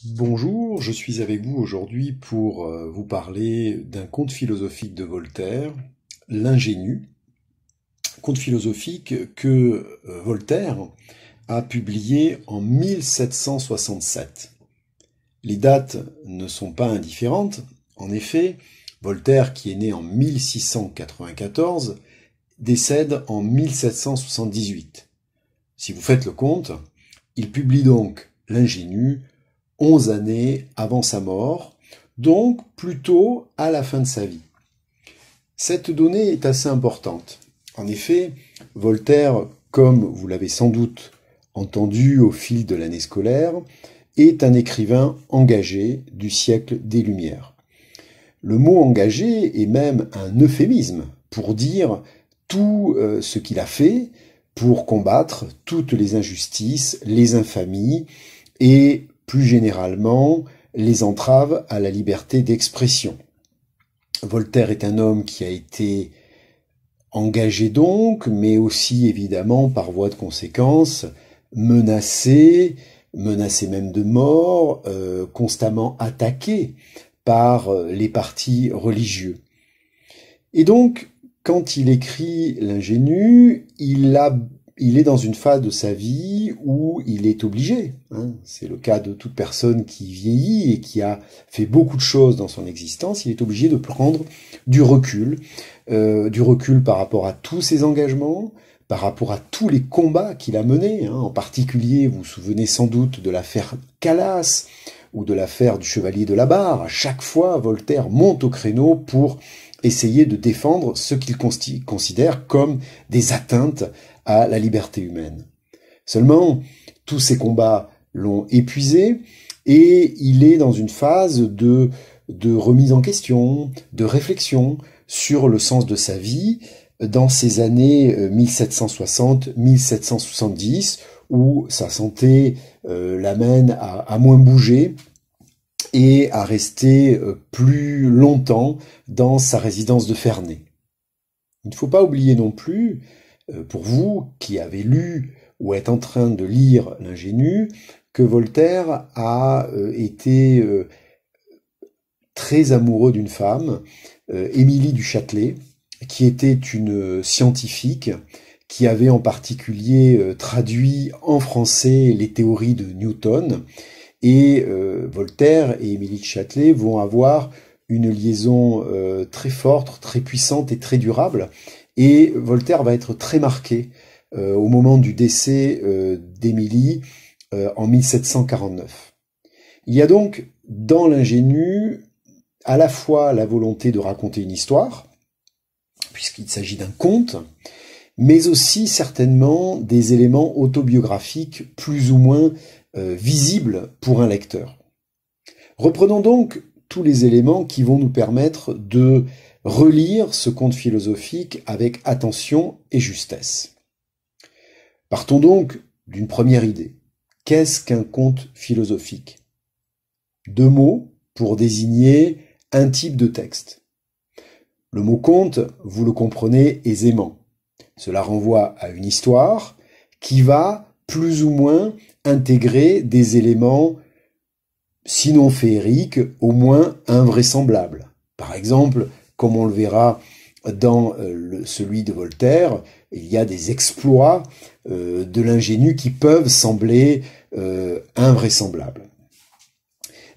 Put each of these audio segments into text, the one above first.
Bonjour, je suis avec vous aujourd'hui pour vous parler d'un conte philosophique de Voltaire, L'Ingénu, conte philosophique que Voltaire a publié en 1767. Les dates ne sont pas indifférentes. En effet, Voltaire, qui est né en 1694, décède en 1778. Si vous faites le compte, il publie donc L'Ingénu 11 années avant sa mort, donc plutôt à la fin de sa vie. Cette donnée est assez importante. En effet, Voltaire, comme vous l'avez sans doute entendu au fil de l'année scolaire, est un écrivain engagé du siècle des Lumières. Le mot engagé est même un euphémisme pour dire tout ce qu'il a fait pour combattre toutes les injustices, les infamies et plus généralement les entraves à la liberté d'expression. Voltaire est un homme qui a été engagé donc, mais aussi évidemment par voie de conséquence, menacé même de mort, constamment attaqué par les partis religieux. Et donc, quand il écrit L'Ingénu, il est dans une phase de sa vie où il est obligé, c'est le cas de toute personne qui vieillit et qui a fait beaucoup de choses dans son existence, il est obligé de prendre du recul par rapport à tous ses engagements, par rapport à tous les combats qu'il a menés, en particulier, vous vous souvenez sans doute de l'affaire Calas ou de l'affaire du Chevalier de la Barre. À chaque fois, Voltaire monte au créneau pour essayer de défendre ce qu'il considère comme des atteintes à la liberté humaine. Seulement, tous ces combats l'ont épuisé et il est dans une phase de remise en question, de réflexion sur le sens de sa vie dans ces années 1760-1770 où sa santé l'amène à moins bouger et à rester plus longtemps dans sa résidence de Ferney. Il ne faut pas oublier non plus, pour vous qui avez lu ou êtes en train de lire L'Ingénu, que Voltaire a été très amoureux d'une femme, Émilie du Châtelet, qui était une scientifique qui avait en particulier traduit en français les théories de Newton. Et Voltaire et Émilie de Châtelet vont avoir une liaison très forte, très puissante et très durable. Et Voltaire va être très marqué au moment du décès d'Émilie en 1749. Il y a donc dans L'Ingénu à la fois la volonté de raconter une histoire, puisqu'il s'agit d'un conte, mais aussi certainement des éléments autobiographiques plus ou moins visibles pour un lecteur. Reprenons donc tous les éléments qui vont nous permettre de relire ce conte philosophique avec attention et justesse. Partons donc d'une première idée. Qu'est-ce qu'un conte philosophique? Deux mots pour désigner un type de texte. Le mot conte, vous le comprenez aisément. Cela renvoie à une histoire qui va plus ou moins intégrer des éléments, sinon féeriques, au moins invraisemblables. Par exemple, comme on le verra dans celui de Voltaire, il y a des exploits de l'ingénu qui peuvent sembler invraisemblables.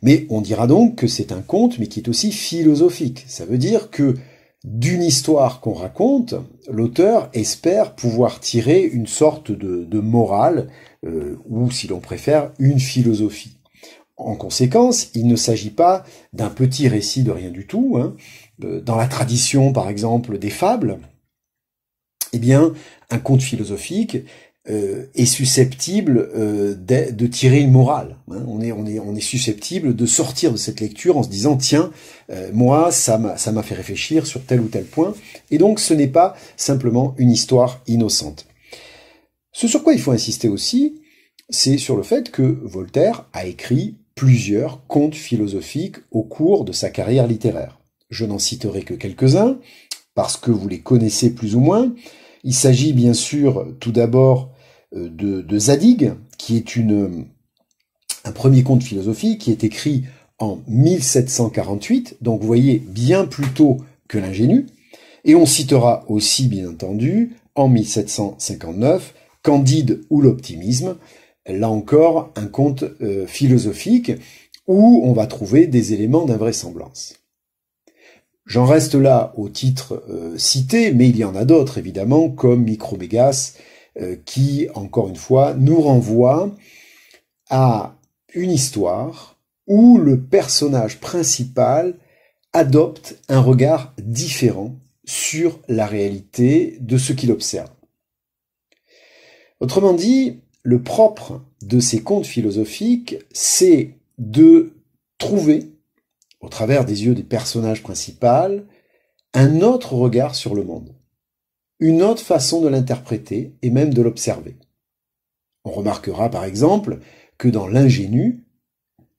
Mais on dira donc que c'est un conte, mais qui est aussi philosophique. Ça veut dire que d'une histoire qu'on raconte, l'auteur espère pouvoir tirer une sorte de morale, ou si l'on préfère, une philosophie. En conséquence, il ne s'agit pas d'un petit récit de rien du tout. Dans la tradition, par exemple, des fables, eh bien, un conte philosophique est susceptible de tirer une morale. On est susceptible de sortir de cette lecture en se disant tiens, moi ça m'a fait réfléchir sur tel ou tel point. Et donc ce n'est pas simplement une histoire innocente. Ce sur quoi il faut insister aussi, c'est sur le fait que Voltaire a écrit plusieurs contes philosophiques au cours de sa carrière littéraire. Je n'en citerai que quelques-uns, parce que vous les connaissez plus ou moins. Il s'agit bien sûr tout d'abord de Zadig, qui est une un premier conte philosophique qui est écrit en 1748, donc vous voyez bien plus tôt que l'Ingénu, et on citera aussi bien entendu en 1759 Candide ou l'optimisme, là encore un conte philosophique où on va trouver des éléments d'invraisemblance. J'en reste là au titre cité, mais il y en a d'autres évidemment, comme Micromégas, qui, encore une fois, nous renvoie à une histoire où le personnage principal adopte un regard différent sur la réalité de ce qu'il observe. Autrement dit, le propre de ces contes philosophiques, c'est de trouver, au travers des yeux des personnages principaux, un autre regard sur le monde, une autre façon de l'interpréter et même de l'observer. On remarquera par exemple que dans l'Ingénu,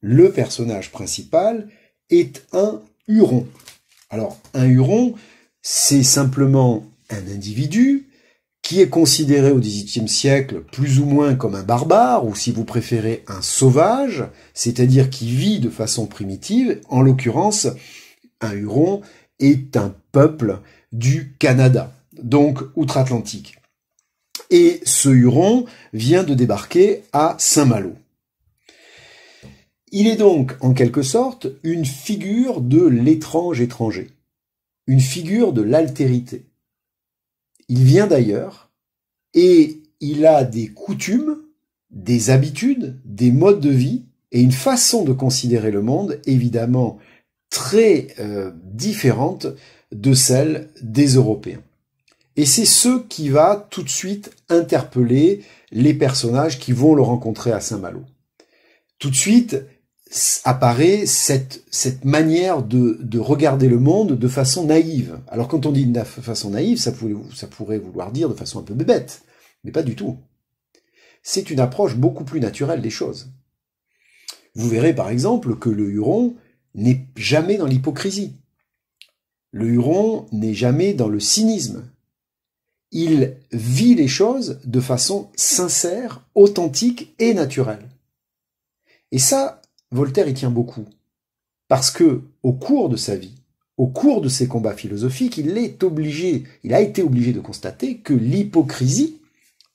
le personnage principal est un Huron. Alors, un Huron, c'est simplement un individu qui est considéré au XVIIIe siècle plus ou moins comme un barbare, ou si vous préférez un sauvage, c'est-à-dire qui vit de façon primitive. En l'occurrence, un Huron est un peuple du Canada, donc outre-Atlantique. Et ce Huron vient de débarquer à Saint-Malo. Il est donc, en quelque sorte, une figure de l'étrange étranger, une figure de l'altérité. Il vient d'ailleurs, et il a des coutumes, des habitudes, des modes de vie, et une façon de considérer le monde, évidemment, très différente de celle des Européens. Et c'est ce qui va tout de suite interpeller les personnages qui vont le rencontrer à Saint-Malo. Tout de suite apparaît cette manière de regarder le monde de façon naïve. Alors quand on dit de façon naïve, ça pourrait vouloir dire de façon un peu bébête, mais pas du tout. C'est une approche beaucoup plus naturelle des choses. Vous verrez par exemple que le Huron n'est jamais dans l'hypocrisie. Le Huron n'est jamais dans le cynisme. Il vit les choses de façon sincère, authentique et naturelle. Et ça, Voltaire y tient beaucoup. Parce que, au cours de sa vie, au cours de ses combats philosophiques, il a été obligé de constater que l'hypocrisie,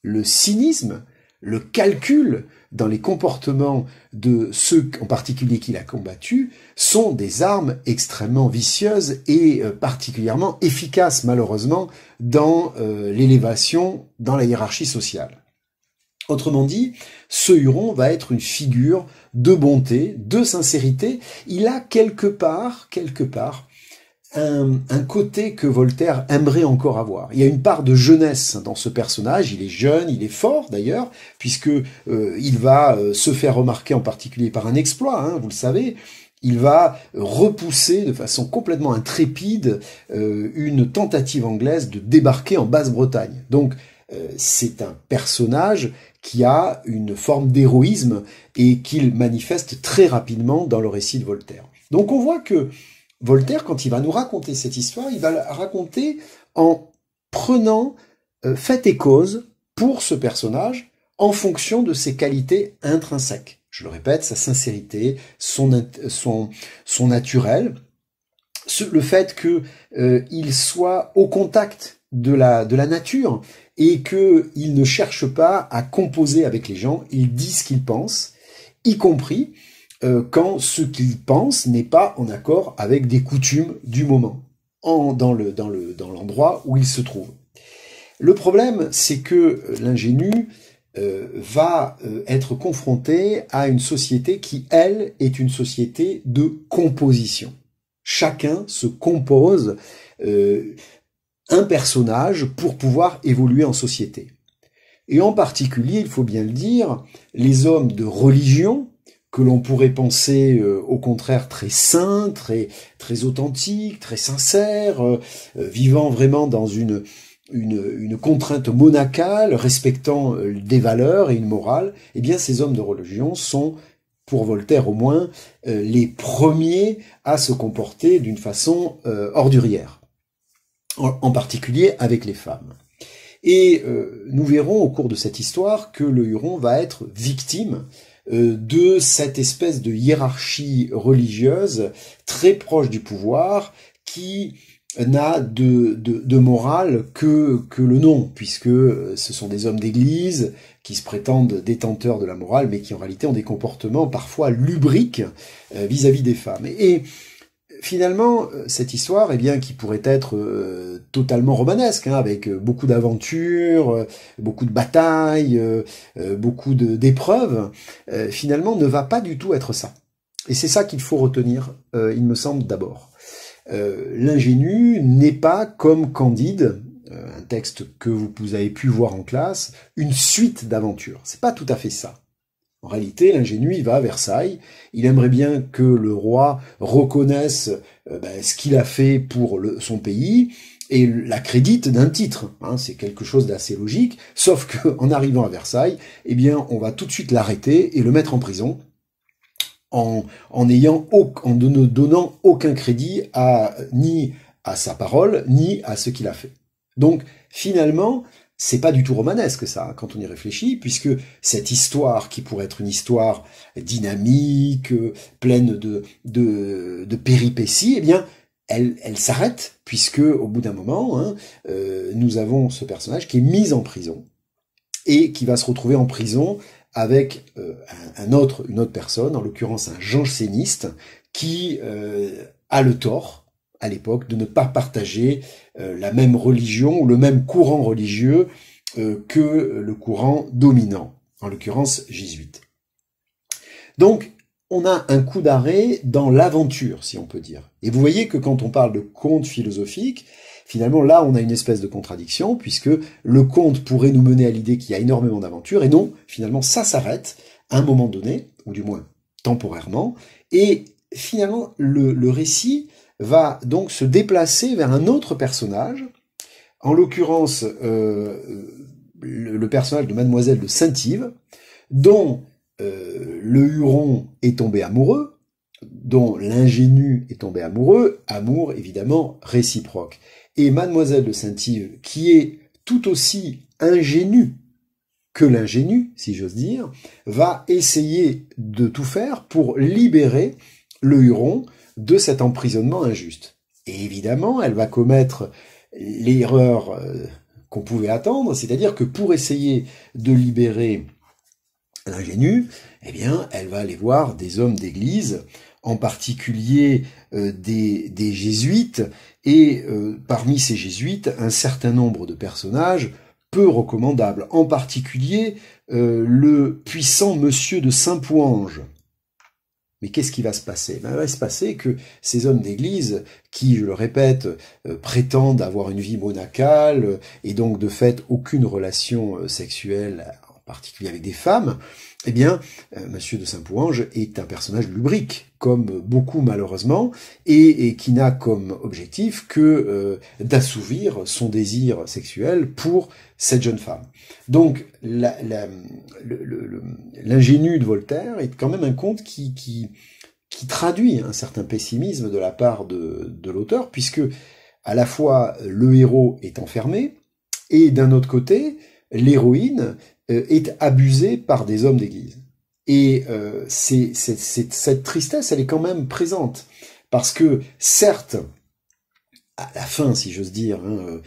le cynisme, le calcul dans les comportements de ceux en particulier qu'il a combattus sont des armes extrêmement vicieuses et particulièrement efficaces malheureusement dans l'élévation dans la hiérarchie sociale. Autrement dit, ce Huron va être une figure de bonté, de sincérité. Il a quelque part, un côté que Voltaire aimerait encore avoir. Il y a une part de jeunesse dans ce personnage. Il est jeune, il est fort d'ailleurs, puisque il va se faire remarquer en particulier par un exploit, hein, vous le savez. Il va repousser de façon complètement intrépide une tentative anglaise de débarquer en Basse-Bretagne. Donc, c'est un personnage qui a une forme d'héroïsme et qu'il manifeste très rapidement dans le récit de Voltaire. Donc on voit que Voltaire, quand il va nous raconter cette histoire, il va la raconter en prenant fait et cause pour ce personnage en fonction de ses qualités intrinsèques. Je le répète, sa sincérité, son naturel, le fait qu'il soit au contact de la nature et qu'il ne cherche pas à composer avec les gens, il dit ce qu'il pense, y compris quand ce qu'il pense n'est pas en accord avec des coutumes du moment, dans l'endroit où il se trouve. Le problème, c'est que l'ingénu va être confronté à une société qui, elle, est une société de composition. Chacun se compose un personnage pour pouvoir évoluer en société. Et en particulier, il faut bien le dire, les hommes de religion, que l'on pourrait penser au contraire très saints, très authentiques, très sincères, vivant vraiment dans une contrainte monacale, respectant des valeurs et une morale, eh bien ces hommes de religion sont, pour Voltaire au moins, les premiers à se comporter d'une façon ordurière, en particulier avec les femmes. Et nous verrons au cours de cette histoire que le Huron va être victime de cette espèce de hiérarchie religieuse très proche du pouvoir qui n'a de morale que le nom, puisque ce sont des hommes d'église qui se prétendent détenteurs de la morale, mais qui en réalité ont des comportements parfois lubriques vis-à-vis des femmes. Et finalement, cette histoire, eh bien, qui pourrait être totalement romanesque, hein, avec beaucoup d'aventures, beaucoup de batailles, beaucoup d'épreuves, finalement ne va pas du tout être ça. Et c'est ça qu'il faut retenir, il me semble d'abord. L'ingénu n'est pas comme Candide, un texte que vous avez pu voir en classe, une suite d'aventures. C'est pas tout à fait ça. En réalité, l'ingénu, il va à Versailles, il aimerait bien que le roi reconnaisse ce qu'il a fait pour son pays et l'accrédite d'un titre. Hein, c'est quelque chose d'assez logique, sauf qu'en arrivant à Versailles, eh bien, on va tout de suite l'arrêter et le mettre en prison en ne donnant aucun crédit ni à sa parole, ni à ce qu'il a fait. Donc, finalement, c'est pas du tout romanesque, ça, quand on y réfléchit, puisque cette histoire, qui pourrait être une histoire dynamique, pleine de péripéties, eh bien, elle s'arrête, puisque, au bout d'un moment, hein, nous avons ce personnage qui est mis en prison, et qui va se retrouver en prison avec une autre personne, en l'occurrence un janséniste, qui a le tort, à l'époque, de ne pas partager la même religion ou le même courant religieux que le courant dominant, en l'occurrence jésuite. Donc, on a un coup d'arrêt dans l'aventure, si on peut dire. Et vous voyez que quand on parle de conte philosophique, finalement, là, on a une espèce de contradiction, puisque le conte pourrait nous mener à l'idée qu'il y a énormément d'aventures, et non, finalement, ça s'arrête à un moment donné, ou du moins temporairement, et finalement, le récit va donc se déplacer vers un autre personnage, en l'occurrence le personnage de Mademoiselle de Saint-Yves, dont le Huron est tombé amoureux, dont l'ingénu est tombé amoureux, amour évidemment réciproque. Et Mademoiselle de Saint-Yves, qui est tout aussi ingénue que l'ingénu, si j'ose dire, va essayer de tout faire pour libérer le Huron de cet emprisonnement injuste. Et évidemment, elle va commettre l'erreur qu'on pouvait attendre, c'est-à-dire que pour essayer de libérer l'ingénu, eh bien, elle va aller voir des hommes d'église, en particulier des jésuites, et parmi ces jésuites, un certain nombre de personnages peu recommandables, en particulier le puissant monsieur de Saint-Pouange. Mais qu'est-ce qui va se passer? Il va se passer que ces hommes d'église, qui, je le répète, prétendent avoir une vie monacale, et donc de fait aucune relation sexuelle, en particulier avec des femmes, eh bien, Monsieur de Saint-Pouange est un personnage lubrique, comme beaucoup malheureusement, et qui n'a comme objectif que d'assouvir son désir sexuel pour cette jeune femme. Donc, l'ingénu de Voltaire est quand même un conte qui traduit un certain pessimisme de la part de l'auteur, puisque à la fois le héros est enfermé, et d'un autre côté, l'héroïne est abusée par des hommes d'église. Et cette tristesse, elle est quand même présente, parce que certes, à la fin, si j'ose dire, hein,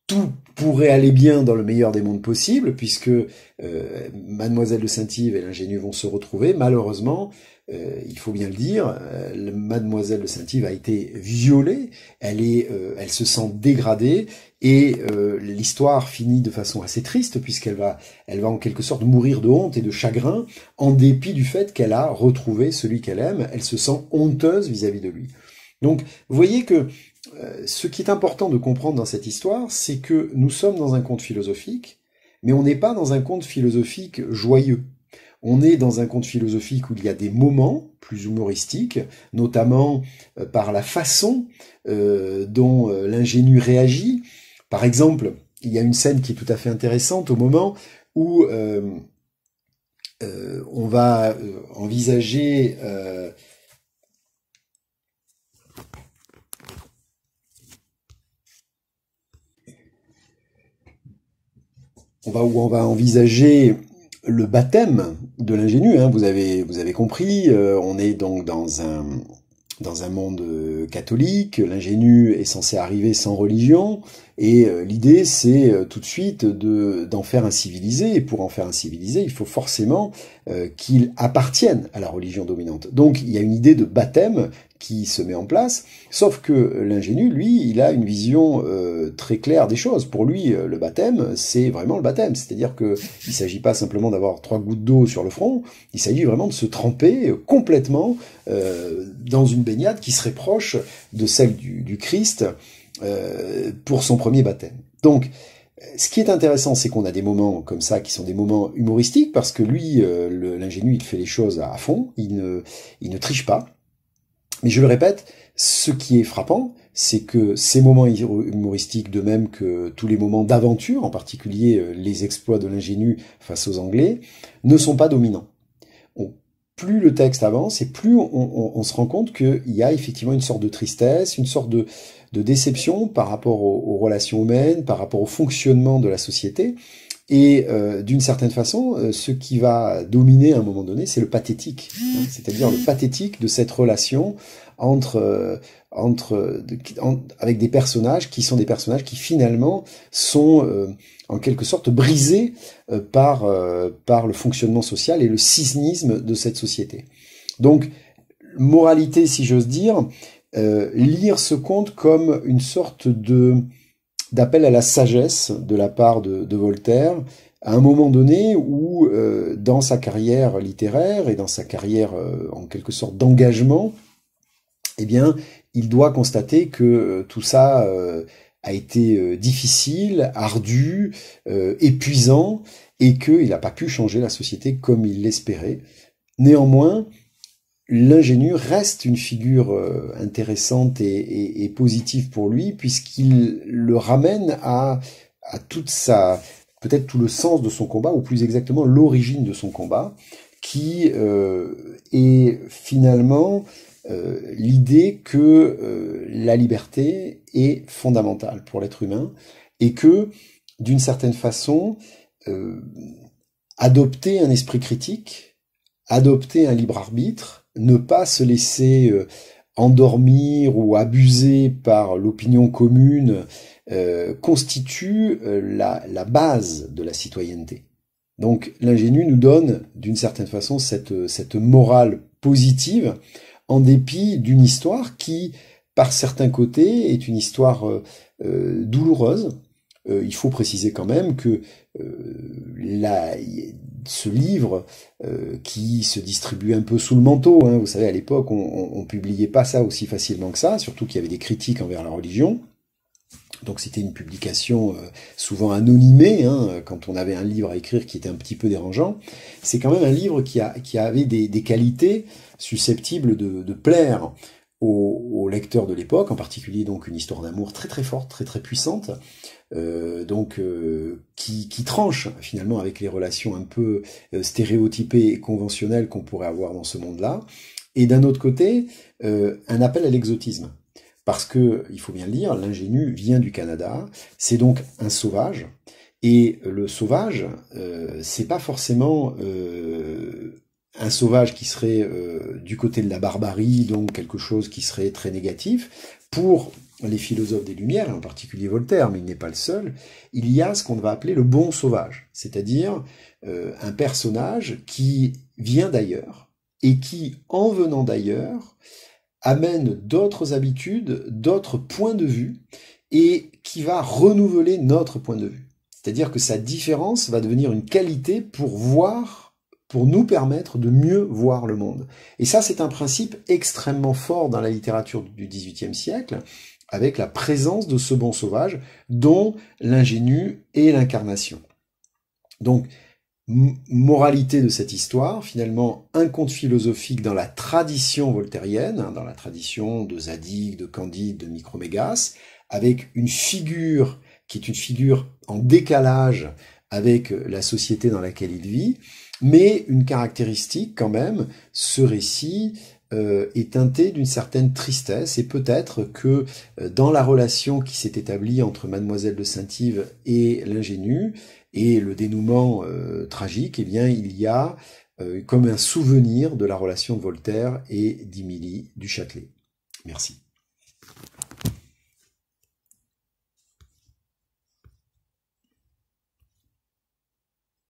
tout pourrait aller bien dans le meilleur des mondes possibles, puisque Mademoiselle de Saint-Yves et l'ingénu vont se retrouver. Malheureusement, il faut bien le dire, Mademoiselle de Saint-Yves a été violée, elle se sent dégradée, et l'histoire finit de façon assez triste, puisqu'elle va en quelque sorte mourir de honte et de chagrin, en dépit du fait qu'elle a retrouvé celui qu'elle aime. Elle se sent honteuse vis-à-vis de lui. Donc, vous voyez que ce qui est important de comprendre dans cette histoire, c'est que nous sommes dans un conte philosophique, mais on n'est pas dans un conte philosophique joyeux. On est dans un conte philosophique où il y a des moments plus humoristiques, notamment par la façon dont l'ingénu réagit. Par exemple, il y a une scène qui est tout à fait intéressante au moment où on va envisager on va envisager le baptême de l'ingénu, hein, vous avez compris, on est donc dans un monde catholique, l'ingénu est censé arriver sans religion, et l'idée c'est tout de suite d'en faire un civilisé, et pour en faire un civilisé, il faut forcément qu'il appartienne à la religion dominante. Donc il y a une idée de baptême qui se met en place, sauf que l'ingénu, lui, il a une vision très claire des choses. Pour lui, le baptême, c'est vraiment le baptême, c'est-à-dire que il s'agit pas simplement d'avoir 3 gouttes d'eau sur le front, il s'agit vraiment de se tremper complètement dans une baignade qui serait proche de celle du Christ pour son premier baptême. Donc, ce qui est intéressant, c'est qu'on a des moments comme ça qui sont des moments humoristiques, parce que lui, l'ingénu, il fait les choses à fond, il ne triche pas. Mais je le répète, ce qui est frappant, c'est que ces moments humoristiques, de même que tous les moments d'aventure, en particulier les exploits de l'ingénu face aux Anglais, ne sont pas dominants. Plus le texte avance et plus on se rend compte qu'il y a effectivement une sorte de tristesse, une sorte de déception par rapport aux relations humaines, par rapport au fonctionnement de la société. Et d'une certaine façon, ce qui va dominer à un moment donné, c'est le pathétique, hein, c'est-à-dire le pathétique de cette relation avec des personnages qui sont des personnages qui finalement sont en quelque sorte brisés par le fonctionnement social et le cynisme de cette société. Donc, moralité, si j'ose dire, lire ce conte comme une sorte d'appel à la sagesse de la part de Voltaire, à un moment donné où, dans sa carrière littéraire et dans sa carrière en quelque sorte d'engagement, eh bien, il doit constater que tout ça a été difficile, ardu, épuisant, et qu'il n'a pas pu changer la société comme il l'espérait. Néanmoins, l'ingénu reste une figure intéressante et positive pour lui, puisqu'il le ramène à toute peut-être tout le sens de son combat, ou plus exactement l'origine de son combat, qui est finalement l'idée que la liberté est fondamentale pour l'être humain, et que, d'une certaine façon, adopter un esprit critique, adopter un libre arbitre, ne pas se laisser endormir ou abuser par l'opinion commune, constitue la base de la citoyenneté. Donc l'ingénu nous donne d'une certaine façon cette morale positive, en dépit d'une histoire qui, par certains côtés, est une histoire douloureuse. Il faut préciser quand même que ce livre qui se distribue un peu sous le manteau, hein, vous savez, à l'époque, on publiait pas ça aussi facilement que ça, surtout qu'il y avait des critiques envers la religion. Donc c'était une publication souvent anonymée, hein, quand on avait un livre à écrire qui était un petit peu dérangeant. C'est quand même un livre qui avait des qualités susceptibles de plaire aux lecteurs de l'époque, en particulier donc une histoire d'amour très très forte, très très puissante, qui tranche finalement avec les relations un peu stéréotypées et conventionnelles qu'on pourrait avoir dans ce monde-là. Et d'un autre côté, un appel à l'exotisme. Parce que, il faut bien le dire, l'ingénu vient du Canada, c'est donc un sauvage, et le sauvage, c'est pas forcément un sauvage qui serait du côté de la barbarie, donc quelque chose qui serait très négatif. Pour les philosophes des Lumières, et en particulier Voltaire, mais il n'est pas le seul, il y a ce qu'on va appeler le bon sauvage, c'est-à-dire un personnage qui vient d'ailleurs, et qui, en venant d'ailleurs, amène d'autres habitudes, d'autres points de vue, et qui va renouveler notre point de vue. C'est-à-dire que sa différence va devenir une qualité pour nous permettre de mieux voir le monde. Et ça, c'est un principe extrêmement fort dans la littérature du XVIIIe siècle, avec la présence de ce bon sauvage, dont l'ingénu est l'incarnation. Donc, moralité de cette histoire, finalement un conte philosophique dans la tradition voltairienne, dans la tradition de Zadig, de Candide, de Micromégas, avec une figure qui est une figure en décalage avec la société dans laquelle il vit, mais une caractéristique quand même, ce récit est teinté d'une certaine tristesse, et peut-être que dans la relation qui s'est établie entre Mademoiselle de Saint-Yves et l'ingénu, Et le dénouement tragique, eh bien, il y a comme un souvenir de la relation de Voltaire et d'Émilie du Châtelet. Merci.